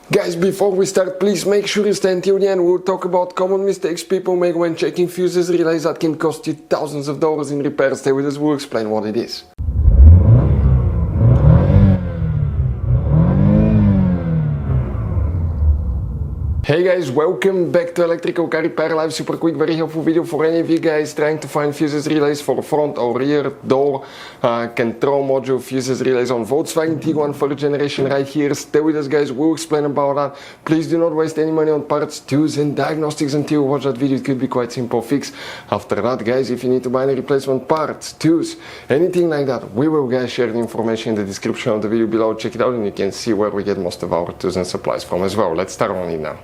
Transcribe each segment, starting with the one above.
Guys, before we start, please make sure you stay until the end. We'll talk about common mistakes people make when checking fuses, relays that can cost you thousands of dollars in repairs. Stay with us, we'll explain what it is. Hey guys, welcome back to Electrical Car Repair Live. Super quick, very helpful video for any of you guys trying to find fuses relays for front or rear door control module fuses relays on Volkswagen Tiguan 3rd generation right here. Stay with us guys, we'll explain about that. Please do not waste any money on parts, tools and diagnostics until you watch that video. It could be quite simple fix. After that guys, if you need to buy any replacement parts, tools, anything like that, we will guys share the information in the description of the video below. Check it out and you can see where we get most of our tools and supplies from as well. Let's start on it now.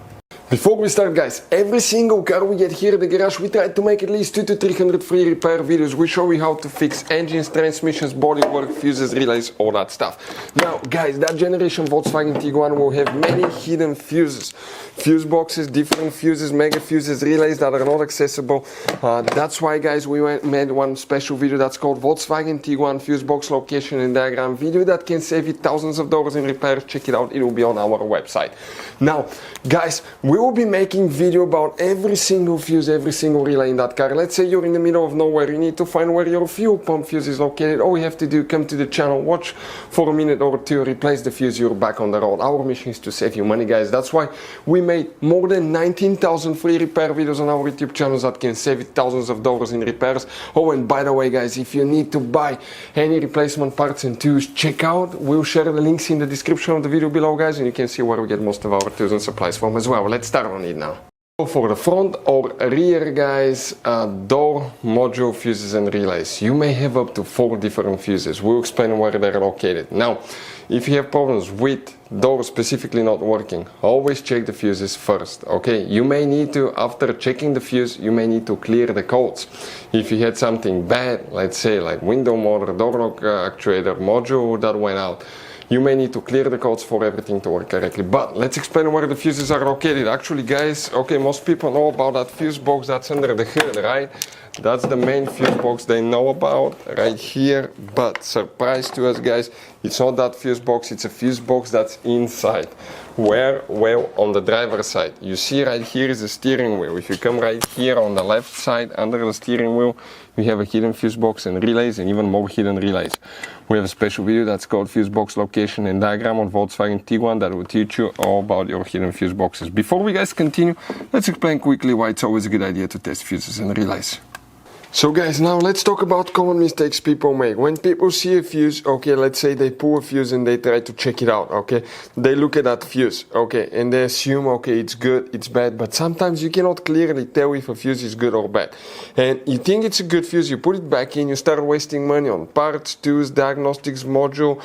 Before we start guys, every single car we get here at the garage, we try to make at least 200 to 300 free repair videos. We show you how to fix engines, transmissions, bodywork, fuses, relays, all that stuff. Now guys, that generation Volkswagen Tiguan will have many hidden fuses. Fuse boxes, different fuses, mega fuses, relays that are not accessible. That's why guys, we made one special video that's called Volkswagen Tiguan Fuse Box Location and Diagram video that can save you thousands of dollars in repairs. Check it out, it will be on our website. Now guys, we will be making video about every single fuse, every single relay in that car. Let's say you're in the middle of nowhere, you need to find where your fuel pump fuse is located. All you have to do, come to the channel, watch for a minute or two, replace the fuse, you're back on the road. Our mission is to save you money guys. That's why we made more than 19,000 free repair videos on our YouTube channels that can save you thousands of dollars in repairs. Oh, and by the way guys, if you need to buy any replacement parts and tools, check out, we'll share the links in the description of the video below guys, and you can see where we get most of our tools and supplies from as well. Let's start on it now. So for the front or rear guys, door module fuses and relays, you may have up to 4 different fuses. We'll explain where they're located. Now, if you have problems with door specifically not working, always check the fuses first, okay? You may need to, after checking the fuse, you may need to clear the codes. If you had something bad, let's say like window motor, door lock actuator, module that went out, you may need to clear the codes for everything to work correctly. But let's explain where the fuses are located. Actually guys, okay, most people know about that fuse box that's under the hood, right? That's the main fuse box they know about right here. But surprise to us guys, it's not that fuse box, it's a fuse box that's inside. Where? Well, on the driver's side. You see right here is the steering wheel. If you come right here on the left side under the steering wheel, we have a hidden fuse box and relays, and even more hidden relays. We have a special video that's called Fuse Box Location and Diagram on Volkswagen Tiguan that will teach you all about your hidden fuse boxes. Before we guys continue, let's explain quickly why it's always a good idea to test fuses and relays. So guys, now let's talk about common mistakes people make. When people see a fuse, okay, let's say they pull a fuse and they try to check it out, okay? They look at that fuse, okay, and they assume, okay, it's good, it's bad, but sometimes you cannot clearly tell if a fuse is good or bad. And you think it's a good fuse, you put it back in, you start wasting money on parts, tools, diagnostics, module,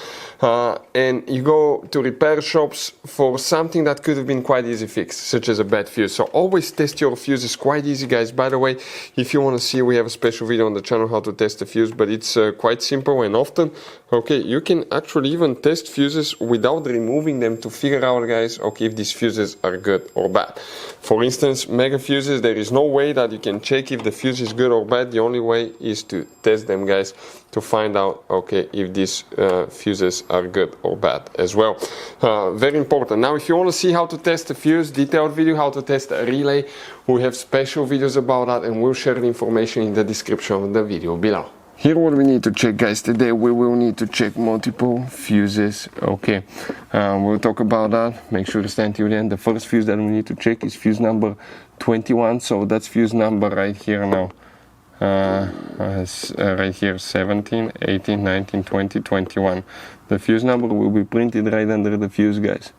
and you go to repair shops for something that could have been quite easy fixed, such as a bad fuse. So always test your fuses, quite easy guys. By the way, if you want to see, we have a special video on the channel how to test a fuse, but it's quite simple and often, okay, you can actually even test fuses without removing them to figure out guys, okay, if these fuses are good or bad. For instance, mega fuses, there is no way that you can check if the fuse is good or bad. The only way is to test them guys to find out, okay, if these fuses are good or bad as well. Very important. Now if you want to see how to test a fuse, detailed video how to test a relay, we have special videos about that, and we'll share the information in the description of the video below. Here what we need to check guys, today we will need to check multiple fuses, okay, we'll talk about that, make sure to stay until the end. The first fuse that we need to check is fuse number 21, so that's fuse number right here now. Right here 17, 18, 19, 20, 21. The fuse number will be printed right under the fuse guys.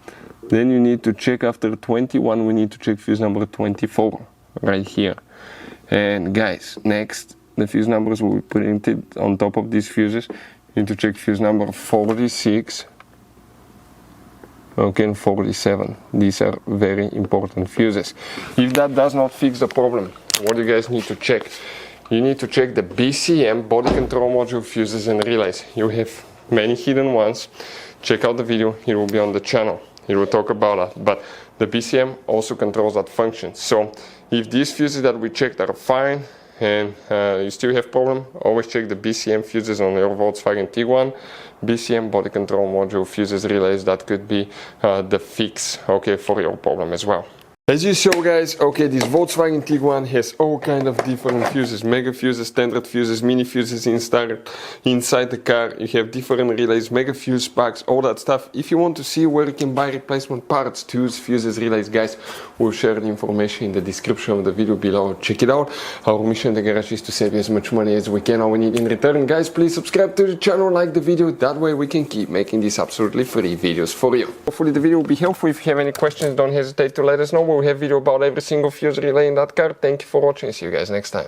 Then you need to check after 21, we need to check fuse number 24 right here. And guys, next the fuse numbers will be printed on top of these fuses. You need to check fuse number 46, okay, and 47. These are very important fuses. If that does not fix the problem, what do you guys need to check? You need to check the BCM, body control module fuses and relays. You have many hidden ones. Check out the video, it will be on the channel. It will talk about that. But the BCM also controls that function. So if these fuses that we checked are fine and you still have problem, always check the BCM fuses on your Volkswagen Tiguan. BCM, body control module, fuses, relays, that could be the fix, okay, for your problem as well. As you saw guys, okay, this Volkswagen Tiguan has all kind of different fuses, mega fuses, standard fuses, mini fuses inside the car. You have different relays, mega fuse packs, all that stuff. If you want to see where you can buy replacement parts, tools, fuses, relays, guys, we'll share the information in the description of the video below. Check it out. Our mission in the garage is to save you as much money as we can. All we need in return, guys, please subscribe to the channel, like the video. That way we can keep making these absolutely free videos for you. Hopefully the video will be helpful. If you have any questions, don't hesitate to let us know. We have video about every single fuse relay in that car. Thank you for watching. See you guys next time.